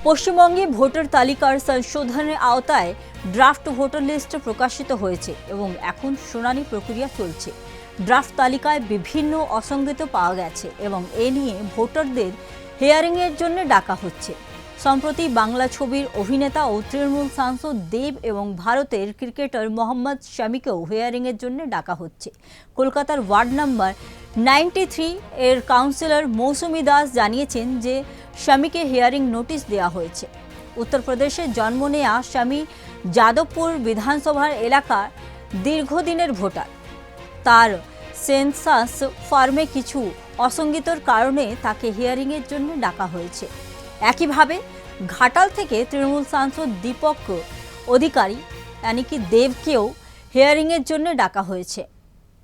পশ্চিমবঙ্গে ভোটার তালিকার সংশোধনের আওতায় ড্রাফট ভোটার লিস্ট প্রকাশিত হয়েছে এবং এখন শুনানি প্রক্রিয়া চলছে। ড্রাফট তালিকায় বিভিন্ন অসঙ্গতি পাওয়া গেছে এবং এ নিয়ে ভোটারদের হিয়ারিংয়ের জন্য ডাকা হচ্ছে। সম্প্রতি বাংলা ছবির অভিনেতা ও তৃণমূল সাংসদ দেব এবং ভারতের ক্রিকেটার মোহাম্মদ শামিকেও হিয়ারিংয়ের জন্য ডাকা হচ্ছে। কলকাতার ওয়ার্ড নাম্বার 93 এর কাউন্সিলর মৌসুমী দাস জানিয়েছেন যে শামিকে হিয়ারিং নোটিশ দেওয়া হয়েছে। উত্তরপ্রদেশে জন্ম নেওয়া শামি যাদবপুর বিধানসভার এলাকার দীর্ঘদিনের ভোটার। তার সেন্সাস ফর্মে কিছু অসঙ্গতির কারণে তাকে হিয়ারিংয়ের জন্য ডাকা হয়েছে। একইভাবে ঘাটাল থেকে তৃণমূল সাংসদ দীপক অধিকারী यानी দেবকেও হিয়ারিংয়ের জন্য ডাকা হয়েছে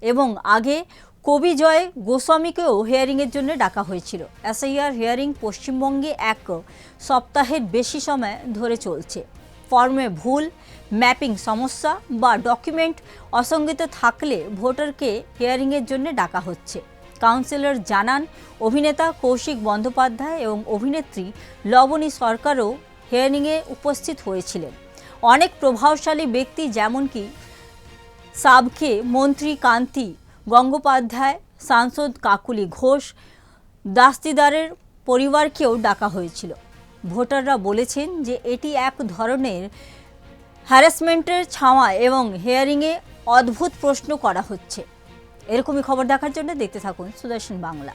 এবং আগে কবি জয় গোস্বামীকেও হিয়ারিংয়ের জন্য ডাকা হয়েছিল। এসআইআর হিয়ারিং পশ্চিমবঙ্গে এক সপ্তাহের বেশি সময় ধরে চলছে। ফর্মে ভুল, ম্যাপিং সমস্যা বা ডকুমেন্ট অসঙ্গতি থাকলে ভোটারকে হিয়ারিংয়ের জন্য ডাকা হচ্ছে। কাউন্সিলর জানান, অভিনেতা কৌশিক বন্দ্যোপাধ্যায় এবং অভিনেত্রী লবণী সরকারও হিয়ারিংয়ে উপস্থিত হয়েছিলেন। অনেক প্রভাবশালী ব্যক্তি যেমন কি সাবকে মন্ত্রী কান্তি গঙ্গোপাধ্যায়, সাংসদ কাকুলি ঘোষ, দাস্তিদারের পরিবারকেও ডাকা হয়েছিল। ভোটাররা বলেছেন যে এটি এক ধরনের হ্যারাসমেন্টের ছাওয়া এবং হিয়ারিংয়ে অদ্ভুত প্রশ্ন করা হচ্ছে। এরকমই খবর দেখার জন্য দেখতে থাকুন সুদর্শন বাংলা।